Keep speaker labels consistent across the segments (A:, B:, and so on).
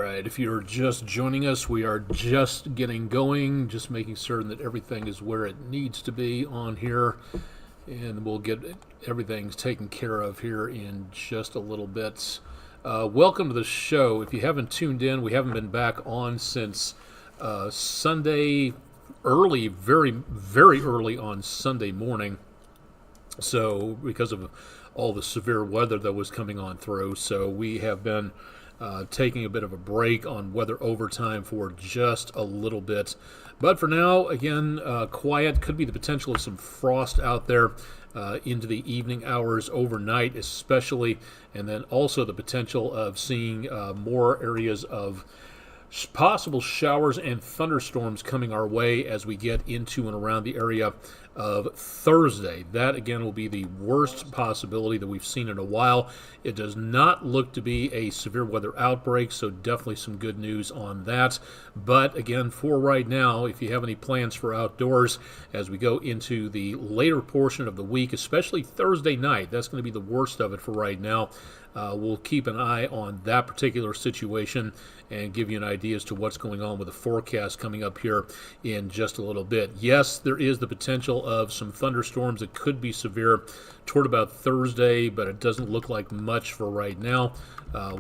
A: right, if you're just joining us, we are just getting going, just making certain that everything is where it needs to be on here, and we'll get everything taken care of here in just a little bit. Welcome to the show. If you haven't tuned in, we haven't been back on since Sunday early, very, very early on Sunday morning. So because of all the severe weather that was coming on through, so we have been taking a bit of a break on weather overtime for just a little bit. But for now, again, quiet. Could be the potential of some frost out there into the evening hours overnight especially, and then also the potential of seeing more areas of possible showers and thunderstorms coming our way as we get into and around the area of Thursday. That, again, will be the worst possibility that we've seen in a while. It does not look to be a severe weather outbreak, so definitely some good news on that. But, again, for right now, if you have any plans for outdoors as we go into the later portion of the week, especially Thursday night, that's going to be the worst of it for right now. We'll keep an eye on that particular situation and give you an idea as to what's going on with the forecast coming up here in just a little bit. Yes, there is the potential of some thunderstorms that could be severe toward about Thursday, but it doesn't look like much for right now.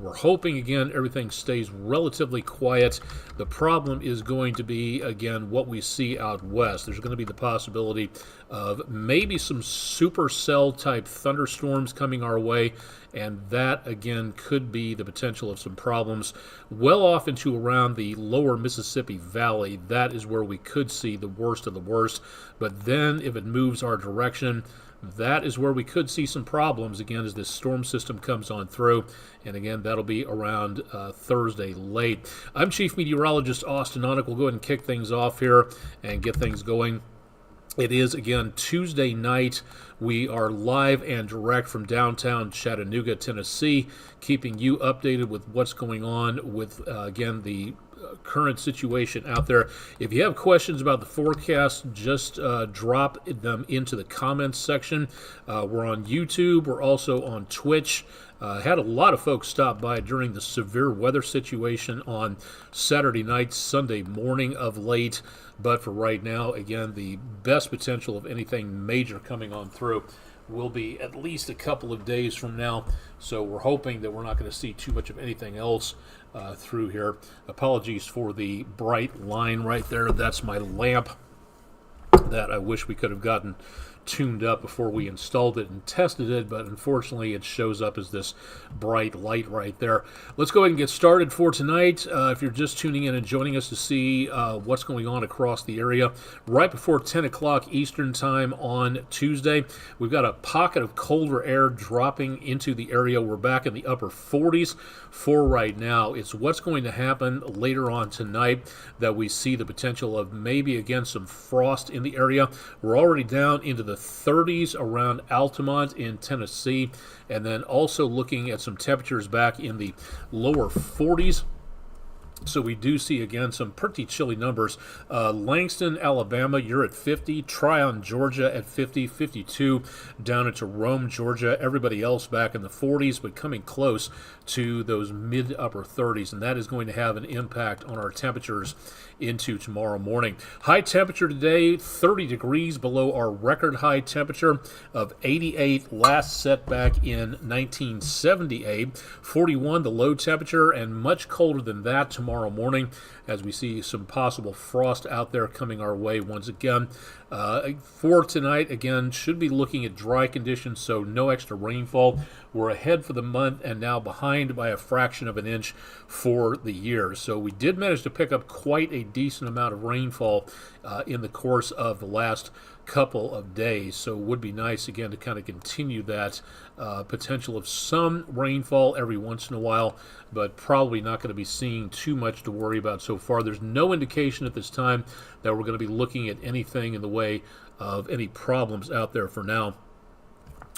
A: We're hoping, again, everything stays relatively quiet. The problem is going to be, again, what we see out west. There's going to be the possibility of maybe some supercell type thunderstorms coming our way, and that, again, could be the potential of some problems well off into around the lower Mississippi Valley. That is where we could see the worst of the worst. But then if it moves our direction, that is where we could see some problems, again, as this storm system comes on through. And again, that'll be around Thursday late. I'm Chief Meteorologist Austin Onick. We'll go ahead and kick things off here and get things going. It is, again, Tuesday night. We are live and direct from downtown Chattanooga, Tennessee, keeping you updated with what's going on with, again, the current situation out there. If you have questions about the forecast, just drop them into the comments section. We're on YouTube. We're also on Twitch. Had a lot of folks stop by during the severe weather situation on Saturday night, Sunday morning of late. But for right now, again, the best potential of anything major coming on through will be at least a couple of days from now. So we're hoping that we're not going to see too much of anything else through here. Apologies for the bright line right there. That's my lamp that I wish we could have gotten tuned up before we installed it and tested it, but unfortunately it shows up as this bright light right there. Let's go ahead and get started for tonight. If you're just tuning in and joining us to see what's going on across the area, right before 10 o'clock Eastern time on Tuesday, we've got a pocket of colder air dropping into the area. We're back in the upper 40s for right now. It's what's going to happen later on tonight that we see the potential of maybe, again, some frost in the area. We're already down into the 30s around Altamont in Tennessee, and then also looking at some temperatures back in the lower 40s. So we do see, again, some pretty chilly numbers. Langston, Alabama, you're at 50. Tryon, Georgia at 50, 52. Down into Rome, Georgia. Everybody else back in the 40s, but coming close to those mid-upper 30s. And that is going to have an impact on our temperatures into tomorrow morning. High temperature today, 30 degrees below our record high temperature of 88 last set back in 1978. 41 the low temperature, and much colder than that tomorrow morning as we see some possible frost out there coming our way once again. For tonight, again, should be looking at dry conditions, so no extra rainfall. We're ahead for the month and now behind by a fraction of an inch for the year. So we did manage to pick up quite a decent amount of rainfall in the course of the last couple of days. So it would be nice, again, to kind of continue that potential of some rainfall every once in a while, but probably not going to be seeing too much to worry about so far. There's no indication at this time that we're going to be looking at anything in the way of any problems out there for now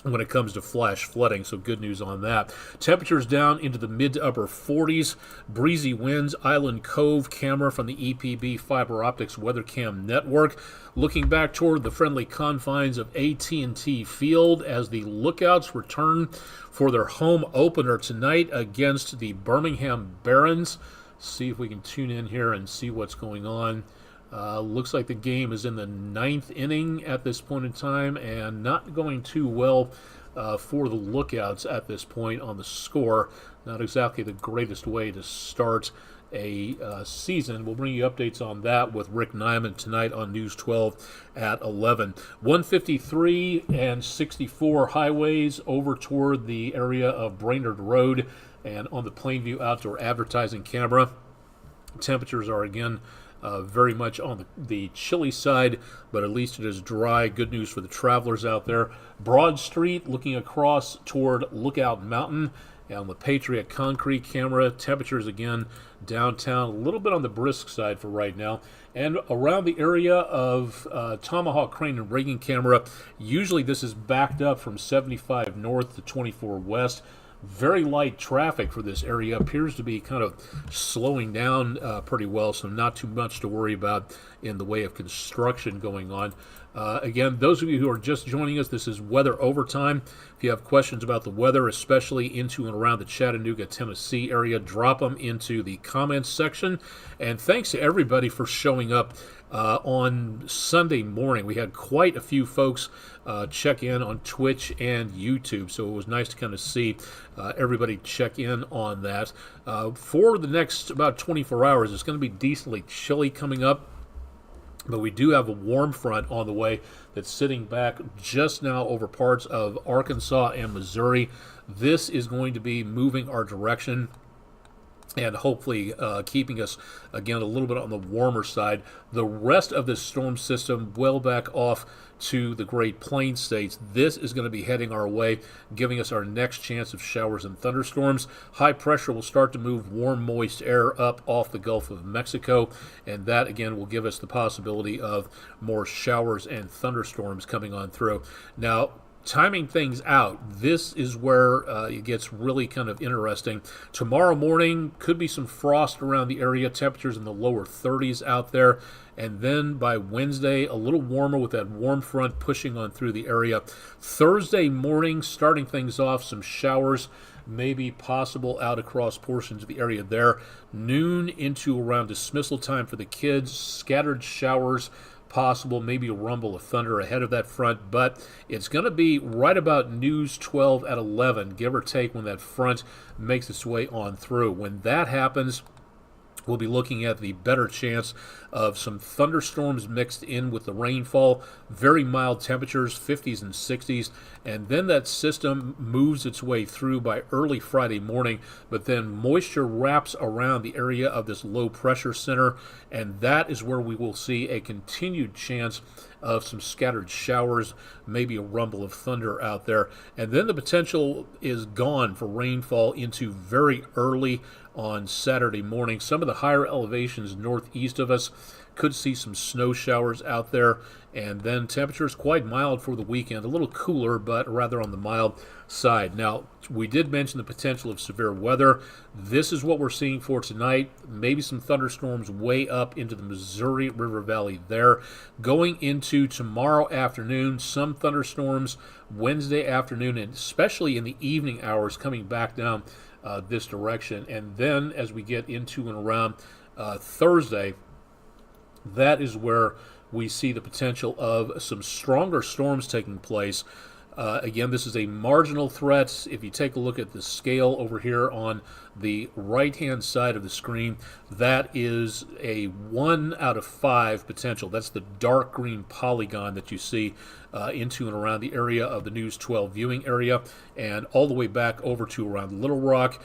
A: when it comes to flash flooding, so good news on that. Temperatures down into the mid to upper 40s. Breezy winds, Island Cove camera from the EPB Fiber Optics WeatherCam network. Looking back toward the friendly confines of AT&T Field as the Lookouts return for their home opener tonight against the Birmingham Barons. see if we can tune in here and see what's going on. Looks like the game is in the 9th inning at this point in time, and not going too well for the Lookouts at this point on the score. Not exactly the greatest way to start a season. We'll bring you updates on that with Rick Nyman tonight on News 12 at 11. 153 and 64 highways over toward the area of Brainerd Road and on the Plainview Outdoor Advertising camera. Temperatures are again very much on the chilly side, but at least it is dry. Good news for the travelers out there. Broad Street looking across toward Lookout Mountain. And on the Patriot Concrete camera, temperatures again downtown, a little bit on the brisk side for right now. And around the area of Tomahawk Crane and Rigging camera, usually this is backed up from 75 north to 24 west. Very light traffic for this area. Appears to be kind of slowing down pretty well, so not too much to worry about in the way of construction going on. Again, those of you who are just joining us, this is Weather Overtime. If you have questions about the weather, especially into and around the Chattanooga, Tennessee area, drop them into the comments section. And thanks to everybody for showing up on Sunday morning. We had quite a few folks check in on Twitch and YouTube, so it was nice to kind of see everybody check in on that. For the next about 24 hours, it's going to be decently chilly coming up. But we do have a warm front on the way that's sitting back just now over parts of Arkansas and Missouri. This is going to be moving our direction and hopefully keeping us, again, a little bit on the warmer side. The rest of this storm system well back off to the Great Plains states. This is going to be heading our way, giving us our next chance of showers and thunderstorms. High pressure will start to move warm, moist air up off the Gulf of Mexico, and that, again, will give us the possibility of more showers and thunderstorms coming on through. Now, timing things out, this is where it gets really kind of interesting. Tomorrow morning could be some frost around the area, temperatures in the lower 30s out there, and then by Wednesday a little warmer with that warm front pushing on through the area. Thursday morning, starting things off, some showers maybe possible out across portions of the area there. Noon into around dismissal time for the kids, scattered showers possible, maybe a rumble of thunder ahead of that front, but it's going to be right about News 12 at 11, give or take, when that front makes its way on through. When that happens, we'll be looking at the better chance of some thunderstorms mixed in with the rainfall, very mild temperatures, 50s and 60s, and then that system moves its way through by early Friday morning, but then moisture wraps around the area of this low pressure center, and that is where we will see a continued chance of some scattered showers, maybe a rumble of thunder out there. And then the potential is gone for rainfall into very early on Saturday morning. Some of the higher elevations northeast of us could see some snow showers out there, and then temperatures quite mild for the weekend, a little cooler, but rather on the mild side. Now, we did mention the potential of severe weather. This is what we're seeing for tonight. Maybe some thunderstorms way up into the Missouri River Valley there. Going into tomorrow afternoon, some thunderstorms Wednesday afternoon, and especially in the evening hours coming back down this direction. And then as we get into and around Thursday, that is where we see the potential of some stronger storms taking place. Again, this is a marginal threat. If you take a look at the scale over here on the right-hand side of the screen, that is a 1 out of 5 potential. That's the dark green polygon that you see into and around the area of the News 12 viewing area, and all the way back over to around Little Rock,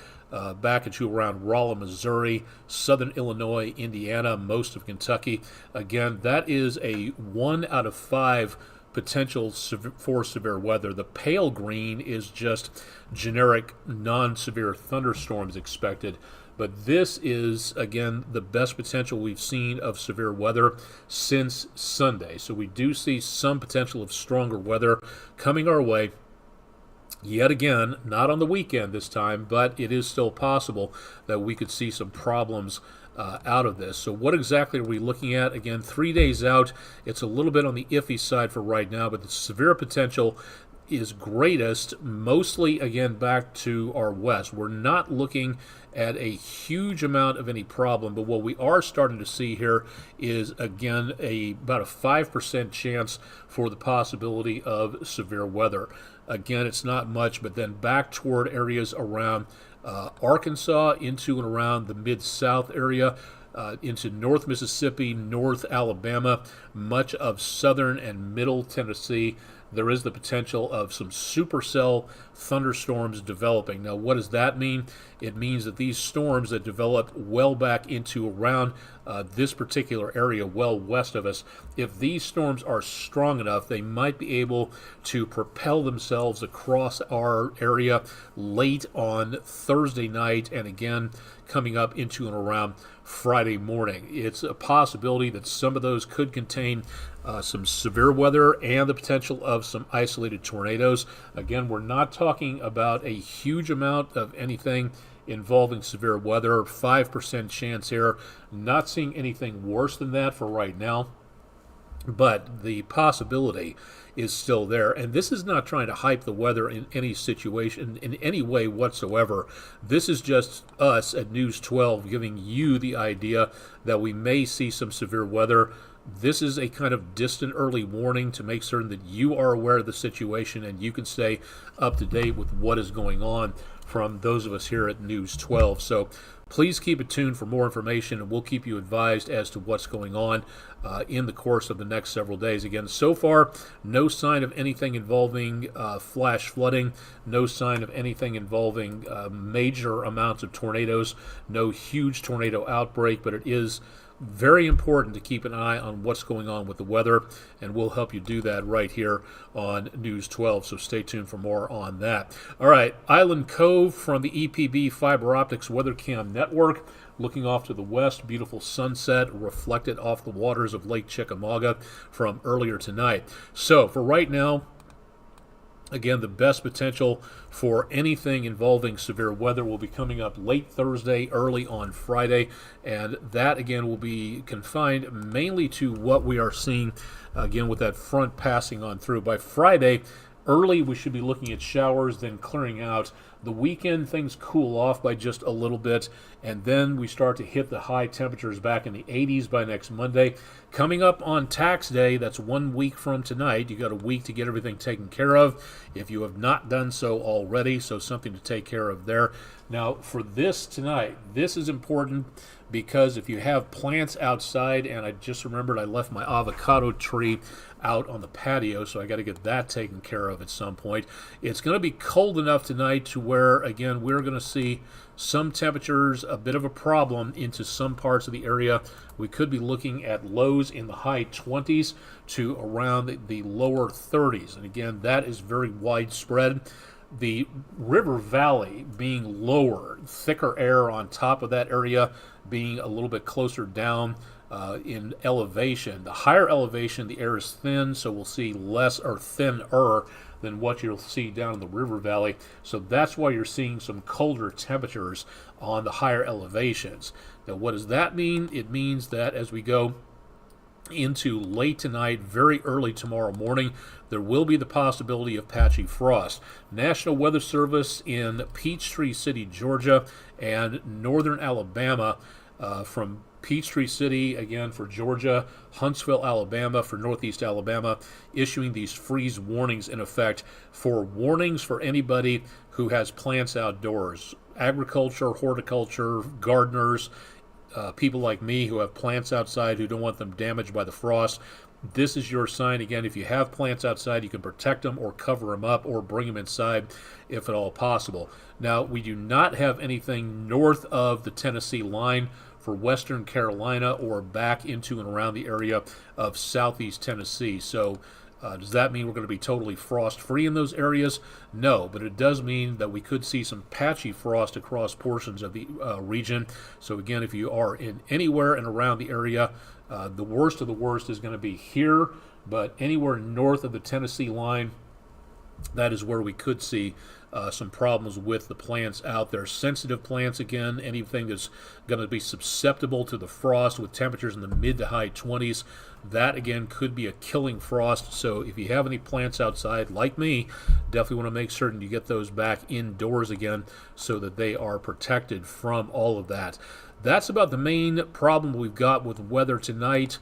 A: back into around Rolla, Missouri, southern Illinois, Indiana, most of Kentucky. Again, that is a 1 out of 5 potential for severe weather. The pale green is just generic non-severe thunderstorms expected. But this is, again, the best potential we've seen of severe weather since Sunday. So we do see some potential of stronger weather coming our way. Yet again, not on the weekend this time, but it is still possible that we could see some problems out of this. So what exactly are we looking at? Again, 3 days out, it's a little bit on the iffy side for right now, but the severe potential is greatest mostly, again, back to our west. We're not looking at a huge amount of any problem, but what we are starting to see here is, again, about a 5% chance for the possibility of severe weather. Again, it's not much, but then back toward areas around Arkansas, into and around the Mid-South area, into North Mississippi, North Alabama, much of southern and middle Tennessee. There is the potential of some supercell thunderstorms developing. Now, what does that mean? It means that these storms that develop well back into around this particular area, well west of us, if these storms are strong enough, they might be able to propel themselves across our area late on Thursday night, and again coming up into and around Friday morning. It's a possibility that some of those could contain some severe weather and the potential of some isolated tornadoes. Again, we're not talking about a huge amount of anything involving severe weather, 5% chance here. Not seeing anything worse than that for right now, but the possibility is still there. And this is not trying to hype the weather in any situation, in any way whatsoever. This is just us at News 12 giving you the idea that we may see some severe weather. This is a kind of distant early warning to make certain that you are aware of the situation and you can stay up to date with what is going on from those of us here at News 12. So please keep it tuned for more information, and we'll keep you advised as to what's going on in the course of the next several days. Again, so far, no sign of anything involving flash flooding, no sign of anything involving major amounts of tornadoes, no huge tornado outbreak, but it is very important to keep an eye on what's going on with the weather, and we'll help you do that right here on News 12, so stay tuned for more on that. All right, Island Cove from the EPB Fiber Optics Weather Cam Network, looking off to the west, beautiful sunset reflected off the waters of Lake Chickamauga from earlier tonight. So for right now, again, the best potential for anything involving severe weather will be coming up late Thursday, early on Friday, and that, again, will be confined mainly to what we are seeing, again, with that front passing on through. By Friday, early, we should be looking at showers, then clearing out. The weekend, things cool off by just a little bit, and then we start to hit the high temperatures back in the 80s by next Monday. Coming up on tax day, that's 1 week from tonight. You got a week to get everything taken care of if you have not done so already, so something to take care of there. Now, for this tonight, this is important because if you have plants outside, and I just remembered I left my avocado tree out on the patio, so I got to get that taken care of at some point. It's going to be cold enough tonight to where, again, we're going to see some temperatures, a bit of a problem into some parts of the area. We could be looking at lows in the high 20s to around the lower 30s. And again, that is very widespread. The river valley being lower, thicker air on top of that area being a little bit closer down in elevation. The higher elevation, the air is thin, so we'll see less or thinner than what you'll see down in the river valley. So that's why you're seeing some colder temperatures on the higher elevations. Now, what does that mean? It means that as we go into late tonight, very early tomorrow morning, there will be the possibility of patchy frost. National Weather Service in Peachtree City, Georgia, and northern Alabama, from Peachtree City, again, for Georgia, Huntsville, Alabama, for northeast Alabama, issuing these freeze warnings in effect for warnings for anybody who has plants outdoors. Agriculture, horticulture, gardeners, people like me who have plants outside who don't want them damaged by the frost. This is your sign. Again, if you have plants outside, you can protect them or cover them up or bring them inside if at all possible. Now, we do not have anything north of the Tennessee line for western Carolina or back into and around the area of southeast Tennessee. So does that mean we're going to be totally frost-free in those areas? No, but it does mean that we could see some patchy frost across portions of the region. So again, if you are in anywhere and around the area, the worst of the worst is going to be here, but anywhere north of the Tennessee line, that is where we could see some problems with the plants out there. Sensitive plants, again, anything that's going to be susceptible to the frost with temperatures in the mid to high 20s, that again could be a killing frost. So if you have any plants outside like me, definitely want to make certain you get those back indoors again so that they are protected from all of that. That's about the main problem we've got with weather tonight.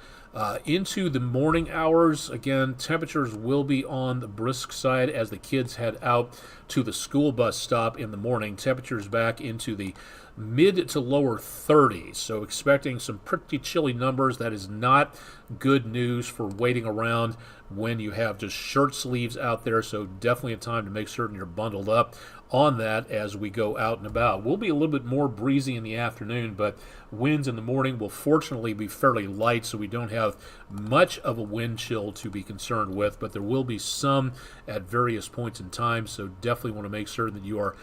A: Into the morning hours, again, temperatures will be on the brisk side as the kids head out to the school bus stop in the morning. Temperatures back into the mid to lower 30s, so expecting some pretty chilly numbers. That is not good news for waiting around when you have just shirt sleeves out there, so definitely a time to make certain you're bundled up on that as we go out and about. We'll be a little bit more breezy in the afternoon, but winds in the morning will fortunately be fairly light, so we don't have much of a wind chill to be concerned with, but there will be some at various points in time, so definitely want to make sure that you are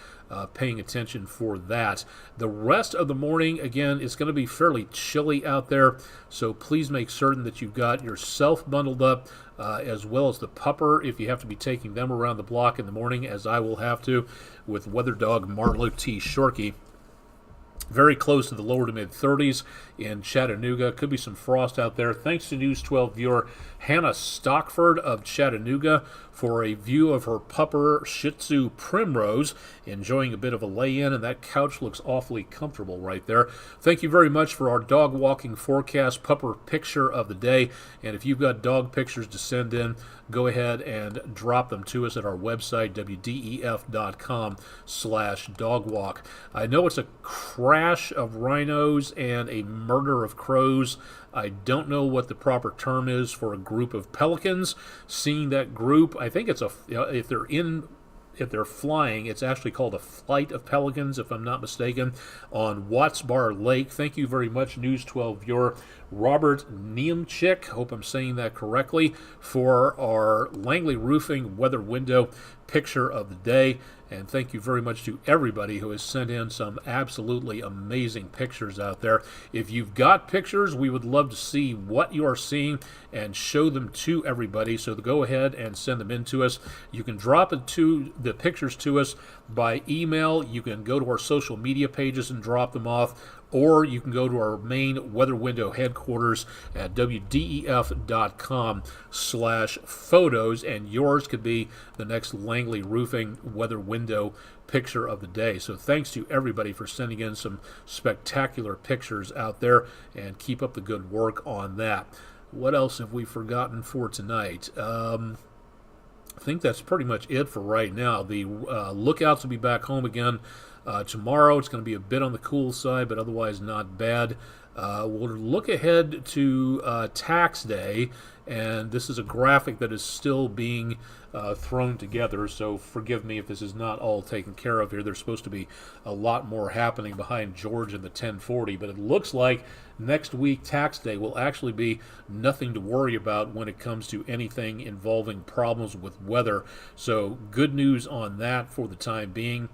A: paying attention for that. The rest of the morning, again, is going to be fairly chilly out there, so please make certain that you've got yourself bundled up, as well as the pupper if you have to be taking them around the block in the morning, as I will have to with Weather Dog Marlo T. Shorkey. Very close to the lower to mid 30s in Chattanooga. Could be some frost out there. Thanks to News 12 viewer Hannah Stockford of Chattanooga for a view of her pupper Shih Tzu Primrose, enjoying a bit of a lay-in, and that couch looks awfully comfortable right there. Thank you very much for our dog walking forecast pupper picture of the day, and if you've got dog pictures to send in, go ahead and drop them to us at our website, wdef.com/dogwalk. I know it's a crash of rhinos and a murder of crows. I don't know what the proper term is for a group of pelicans. Seeing that group, I think it's if they're flying, it's actually called a flight of pelicans, if I'm not mistaken, on Watts Bar Lake. Thank you very much, News 12 viewer Robert Niemczyk, hope I'm saying that correctly, for our Langley Roofing weather window picture of the day. And thank you very much to everybody who has sent in some absolutely amazing pictures out there. If you've got pictures, we would love to see what you are seeing and show them to everybody. So go ahead and send them in to us. You can drop the pictures to us by email. You can go to our social media pages and drop them off, or you can go to our main weather window headquarters at wdef.com/photos, and yours could be the next Langley Roofing weather window picture of the day. So thanks to everybody for sending in some spectacular pictures out there, and keep up the good work on that. What else have we forgotten for tonight? I think that's pretty much it for right now. The lookouts will be back home again tomorrow. It's going to be a bit on the cool side, but otherwise not bad. We'll look ahead to tax day, and this is a graphic that is still being thrown together, so forgive me if this is not all taken care of here. There's supposed to be a lot more happening behind George in the 1040, but it looks like next week, tax day, will actually be nothing to worry about when it comes to anything involving problems with weather. So good news on that for the time being.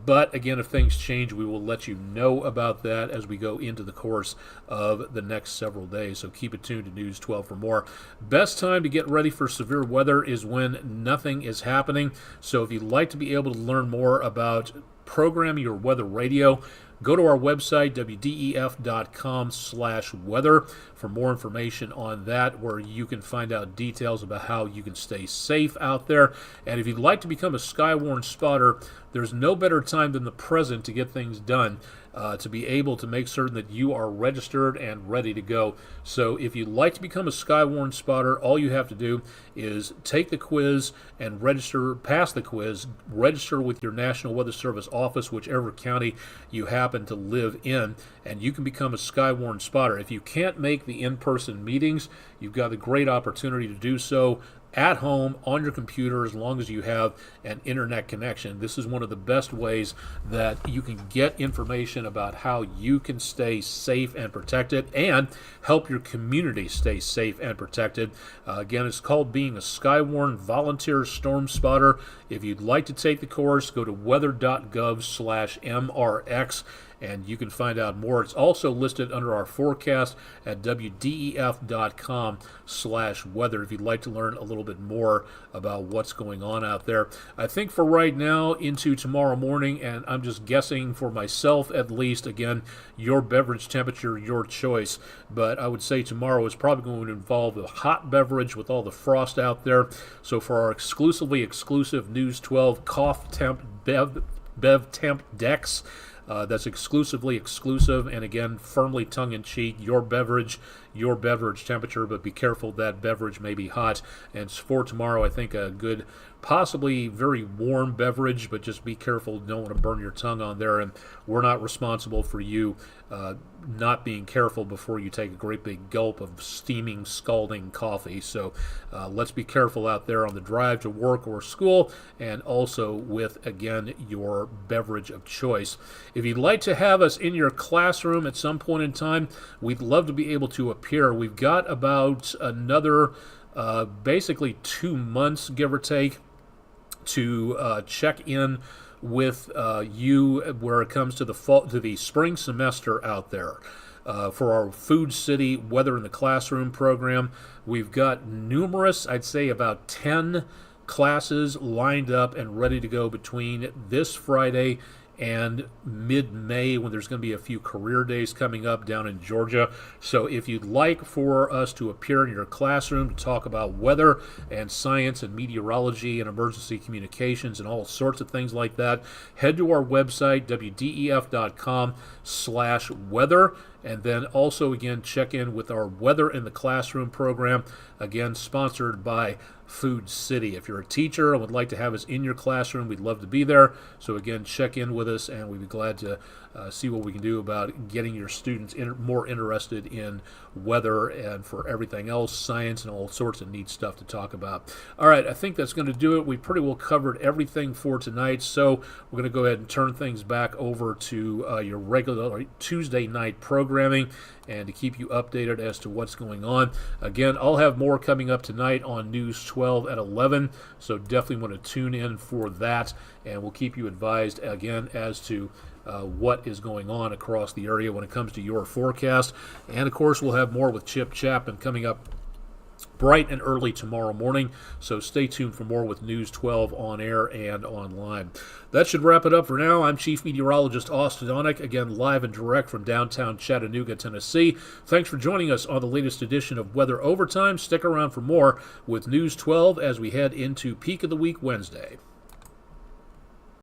A: But again, if things change, we will let you know about that as we go into the course of the next several days. So keep it tuned to News 12 for more. Best time to get ready for severe weather is when nothing is happening. So if you'd like to be able to learn more about programming your weather radio, go to our website, wdef.com/weather, for more information on that, where you can find out details about how you can stay safe out there. And if you'd like to become a Skywarn spotter, there's no better time than the present to get things done, to be able to make certain that you are registered and ready to go. So if you'd like to become a Skywarn spotter, all you have to do is take the quiz and register, pass the quiz, register with your National Weather Service office, whichever county you happen to live in, and you can become a Skywarn spotter. If you can't make the in-person meetings, you've got a great opportunity to do so at home on your computer, as long as you have an internet connection. This is one of the best ways that you can get information about how you can stay safe and protected and help your community stay safe and protected. Again, it's called being a Skywarn Volunteer Storm Spotter. If you'd like to take the course, go to weather.gov/MRX and you can find out more. It's also listed under our forecast at wdef.com/weather if you'd like to learn a little bit more about what's going on out there. I think for right now into tomorrow morning, and I'm just guessing for myself at least, again, your beverage temperature, your choice, but I would say tomorrow is probably going to involve a hot beverage with all the frost out there. So for our exclusively exclusive News 12 cough temp bev temp decks, that's exclusively exclusive, and again, firmly tongue-in-cheek, your beverage temperature, but be careful that beverage may be hot. And for tomorrow, I think a good, possibly very warm beverage, but just be careful, don't want to burn your tongue on there, and we're not responsible for you not being careful before you take a great big gulp of steaming, scalding coffee. So let's be careful out there on the drive to work or school, and also with, again, your beverage of choice. If you'd like to have us in your classroom at some point in time, we'd love to be able to appear. We've got about another basically 2 months, give or take, to check in with you where it comes to the fall, to the spring semester out there. For our Food City Weather in the Classroom program, we've got numerous, I'd say about 10 classes lined up and ready to go between this Friday and mid-May, when there's going to be a few career days coming up down in Georgia. So if you'd like for us to appear in your classroom to talk about weather and science and meteorology and emergency communications and all sorts of things like that, head to our website, wdef.com/weather, and then also, again, check in with our Weather in the Classroom program, again, sponsored by Food City. If you're a teacher and would like to have us in your classroom, we'd love to be there. So again, check in with us, and we'd be glad to see what we can do about getting your students more interested in weather and for everything else, science, and all sorts of neat stuff to talk about. All right, I think that's going to do it. We pretty well covered everything for tonight, so we're going to go ahead and turn things back over to your regular Tuesday night programming, and to keep you updated as to what's going on. Again, I'll have more coming up tonight on News 12 at 11, so definitely want to tune in for that, and we'll keep you advised again as to what is going on across the area when it comes to your forecast. And of course, we'll have more with Chip Chapman coming up bright and early tomorrow morning, so stay tuned for more with News 12 on air and online. That should wrap it up for now. I'm Chief Meteorologist Austin Onick, again live and direct from downtown Chattanooga, Tennessee. Thanks for joining us on the latest edition of Weather Overtime. Stick around for more with News 12 as we head into Peak of the Week Wednesday.